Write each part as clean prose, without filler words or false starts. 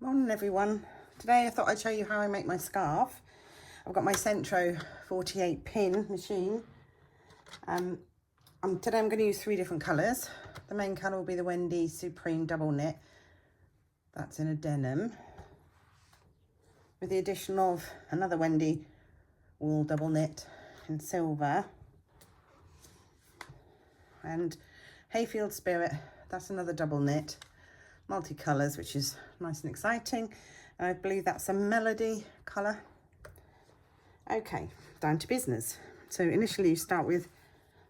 Morning everyone. Today I thought I'd show you how I make my scarf. I've got my Sentro 48 pin machine. Today I'm going to use 3 different colours. The main colour will be the Wendy Supreme double knit. That's in a denim. With the addition of another Wendy wool double knit in silver. And Hayfield Spirit, that's another double knit. Multicolours, which is nice and exciting. And I believe that's a Melody colour. Okay, down to business. So initially you start with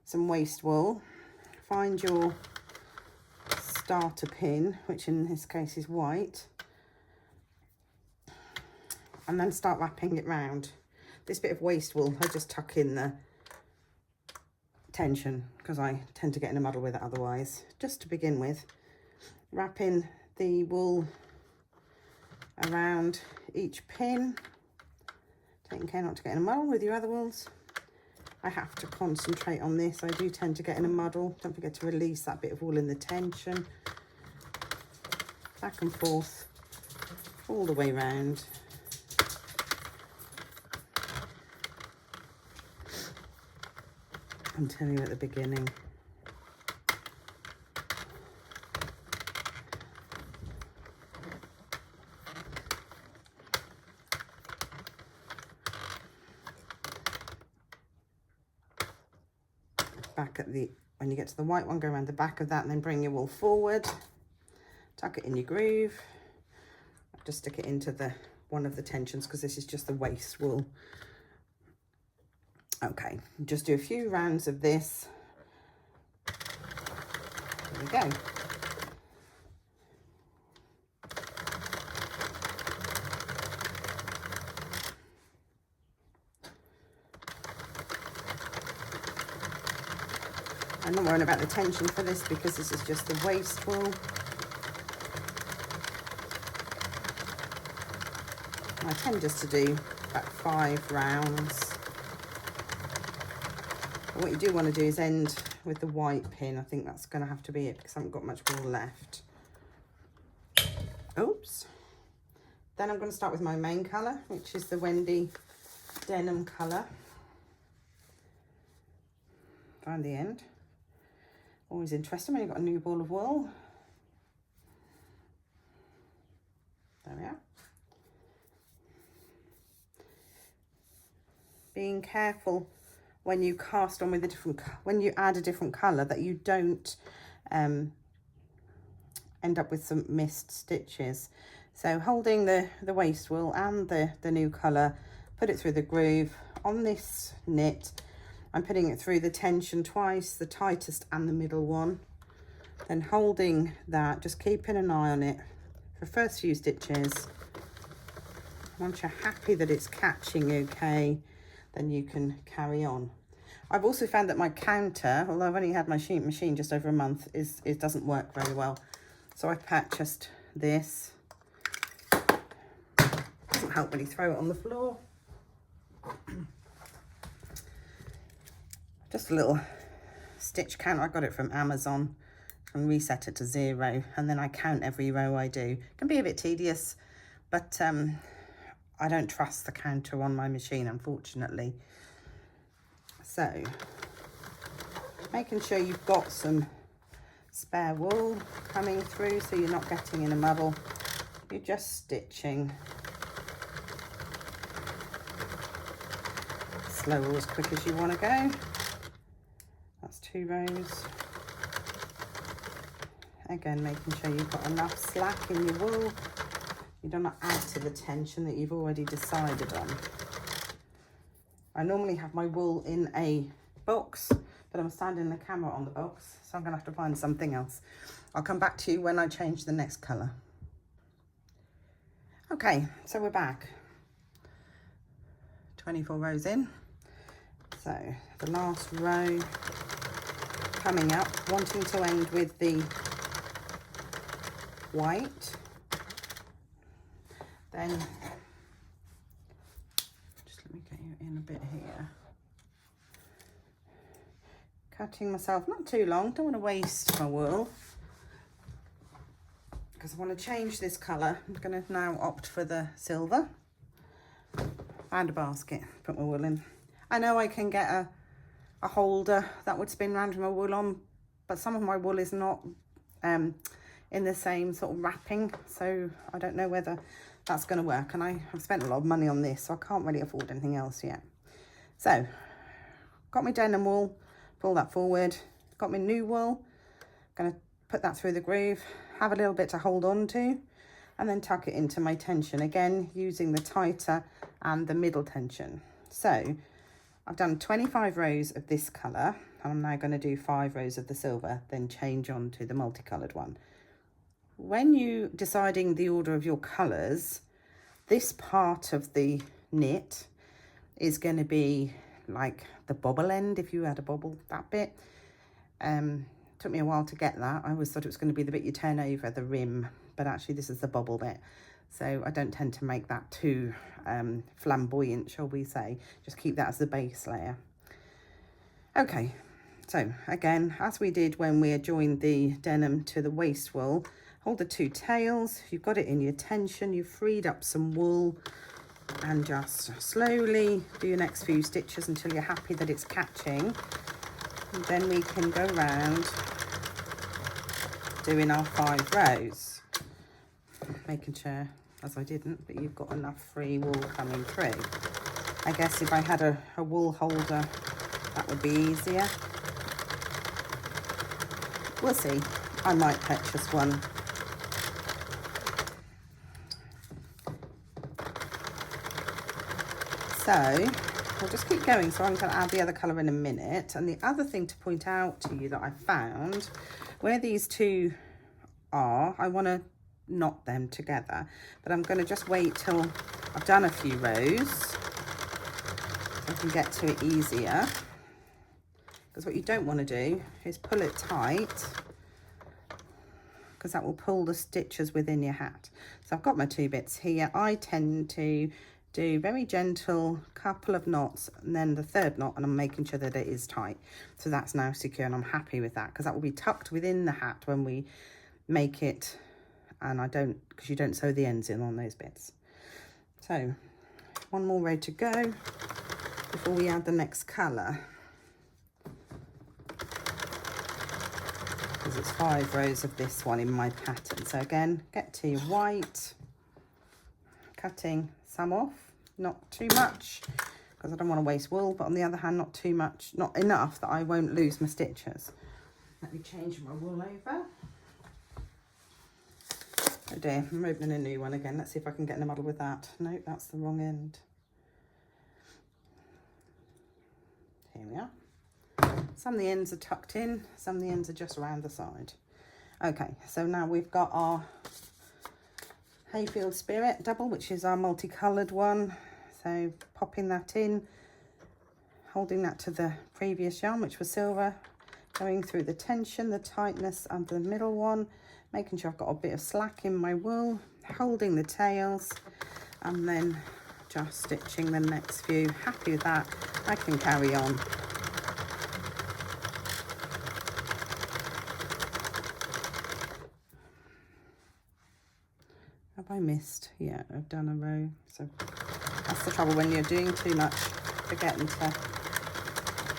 some waste wool. Find your starter pin, which in this case is white. And then start wrapping it round. This bit of waste wool, I just tuck in the tension because I tend to get in a muddle with it otherwise. Just to begin with, wrapping the wool around each pin, taking care not to get in a muddle with your other wools. I have to concentrate on this. I do tend to get in a muddle. Don't forget to release that bit of wool in the tension. Back and forth, all the way round. I'm telling you at the beginning. Back at the, when you get to the white one, go around the back of that and then bring your wool forward. Tuck it in your groove. Just stick it into the one of the tensions because this is just the waste wool. Okay, just do a few rounds of this. There we go. I'm not worrying about the tension for this because this is just the waste wool. I tend just to do about 5 rounds. But what you do want to do is end with the white pin. I think that's going to have to be it because I haven't got much wool left. Oops. Then I'm going to start with my main colour, which is the Wendy denim colour. Find the end. Always interesting when you've got a new ball of wool. There we are. Being careful when you cast on with a different, when you add a different colour, that you don't end up with some missed stitches. So holding the waste wool and the new colour, put it through the groove. On this knit, I'm putting it through the tension twice, the tightest and the middle one. Then holding that, just keeping an eye on it for the first few stitches. Once you're happy that it's catching okay, then you can carry on. I've also found that my counter, although I've only had my machine just over a month, it doesn't work very well. So I purchased this. Doesn't help when you throw it on the floor. Just a little stitch counter. I got it from Amazon and reset it to 0, and then I count every row I do. It can be a bit tedious, but I don't trust the counter on my machine, unfortunately. So making sure you've got some spare wool coming through so you're not getting in a muddle. You're just stitching slow or as quick as you want to go. That's 2 rows. Again, making sure you've got enough slack in your wool. You don't want to add to the tension that you've already decided on. I normally have my wool in a box, but I'm standing the camera on the box, so I'm going to have to find something else. I'll come back to you when I change the next colour. Okay, so we're back. 24 rows in. So the last row coming up, wanting to end with the white. Then just let me get you in a bit here. Cutting myself not too long, don't want to waste my wool. because I want to change this colour. I'm going to now opt for the silver and a basket, put my wool in. I know I can get a holder that would spin round my wool on, but some of my wool is not in the same sort of wrapping, so I don't know whether that's going to work, and I've spent a lot of money on this, so I can't really afford anything else yet. So got my denim wool, pull that forward, got my new wool, going to put that through the groove, have a little bit to hold on to, and then tuck it into my tension, again using the tighter and the middle tension. So I've done 25 rows of this colour, and I'm now going to do 5 rows of the silver, then change on to the multicoloured one. When you deciding the order of your colours, this part of the knit is going to be like the bobble end, if you had a bobble, that bit. Took me a while to get that. I always thought it was going to be the bit you turn over, the rim, but actually this is the bobble bit. So I don't tend to make that too flamboyant, shall we say. Just keep that as the base layer. Okay, so again, as we did when we joined the denim to the waist wool, hold the 2 tails, you've got it in your tension, you've freed up some wool, and just slowly do your next few stitches until you're happy that it's catching. And then we can go round doing our 5 rows, making sure, as I didn't, but you've got enough free wool coming through. I guess if I had a wool holder, that would be easier. We'll see. I might purchase one. So we'll just keep going. So I'm going to add the other colour in a minute. And the other thing to point out to you that I found, where these two are, I want to knot them together. But I'm going to just wait till I've done a few rows so I can get to it easier. Because what you don't want to do is pull it tight, because that will pull the stitches within your hat. So I've got my 2 bits here. I tend to do very gentle couple of knots, and then the 3rd knot, and I'm making sure that it is tight. So that's now secure, and I'm happy with that, because that will be tucked within the hat when we make it, and because you don't sew the ends in on those bits. So 1 more row to go before we add the next colour, because it's 5 rows of this one in my pattern. So again, get to your white, cutting some off, not too much, because I don't want to waste wool, but on the other hand, not too much, not enough that I won't lose my stitches. Let me change my wool over. Oh dear, I'm opening a new one again. Let's see if I can get in a muddle with that. No, that's the wrong end. Here we are. Some of the ends are tucked in, some of the ends are just around the side. Okay, so now we've got our Hayfield Spirit double, which is our multicoloured one. So popping that in, holding that to the previous yarn, which was silver, going through the tension, the tightness of the middle one, making sure I've got a bit of slack in my wool, holding the tails, and then just stitching the next few. Happy with that, I can carry on. Have I missed? Yeah, I've done a row. So that's the trouble when you're doing too much, forgetting to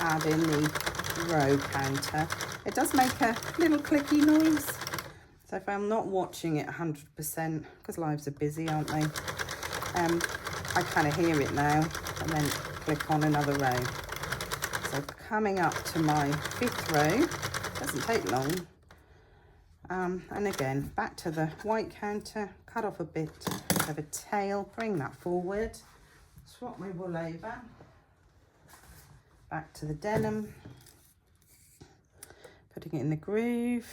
add in the row counter. It does make a little clicky noise. So if I'm not watching it 100%, because lives are busy, aren't they? I kind of hear it now, and then click on another row. So coming up to my 5th row, doesn't take long. And again, back to the white counter, cut off a bit of a tail, bring that forward, swap my wool over, back to the denim, putting it in the groove,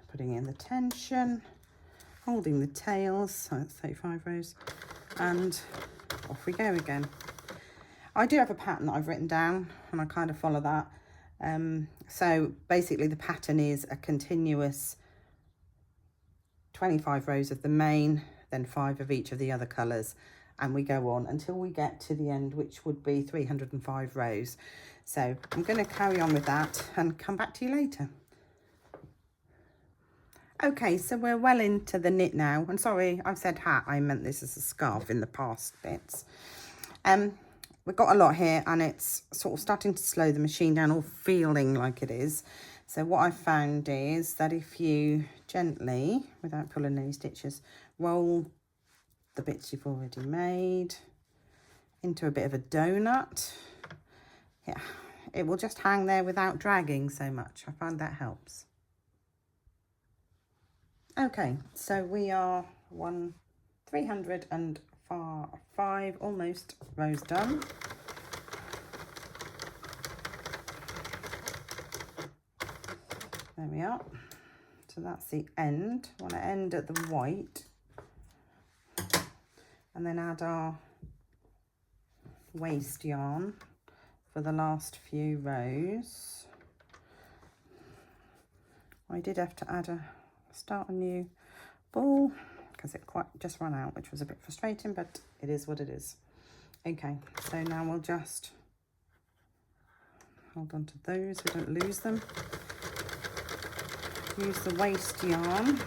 putting in the tension, holding the tails, so that's 35 rows, and off we go again. I do have a pattern that I've written down, and I kind of follow that. So basically the pattern is a continuous 25 rows of the main, then 5 of each of the other colours, and we go on until we get to the end, which would be 305 rows. So I'm going to carry on with that and come back to you later. Okay, so we're well into the knit now. And sorry, I've said hat. I meant this as a scarf in the past bits. We've got a lot here, and it's sort of starting to slow the machine down, or feeling like it is. So what I've found is that if you gently, without pulling any stitches, roll the bits you've already made into a bit of a donut, yeah, it will just hang there without dragging so much. I find that helps. Okay, so we are 305 almost rows done. There we are. So that's the end. I want to end at the white and then add our waste yarn for the last few rows. I did have to start a new ball because it quite just ran out, which was a bit frustrating, but it is what it is. Okay, so now we'll just hold on to those so we don't lose them. Use the waste yarn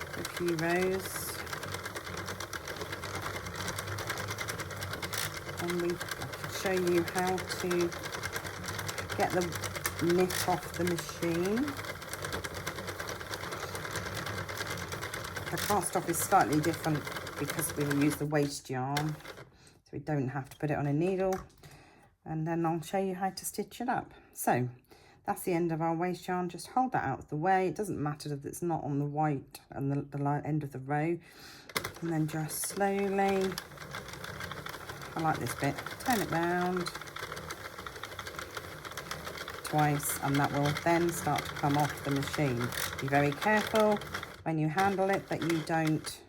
for a few rows. And I can show you how to get the knit off the machine. The cast off is slightly different because we use the waste yarn, so we don't have to put it on a needle. And then I'll show you how to stitch it up. So that's the end of our waste yarn. Just hold that out of the way. It doesn't matter that it's not on the white and the end of the row. And then just slowly, I like this bit, turn it round twice, and that will then start to come off the machine. Be very careful when you handle it that you don't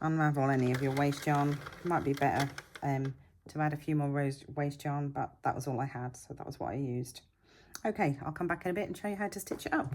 unravel any of your waste yarn. It might be better to add a few more rows waste yarn, but that was all I had, so that was what I used. Okay, I'll come back in a bit and show you how to stitch it up.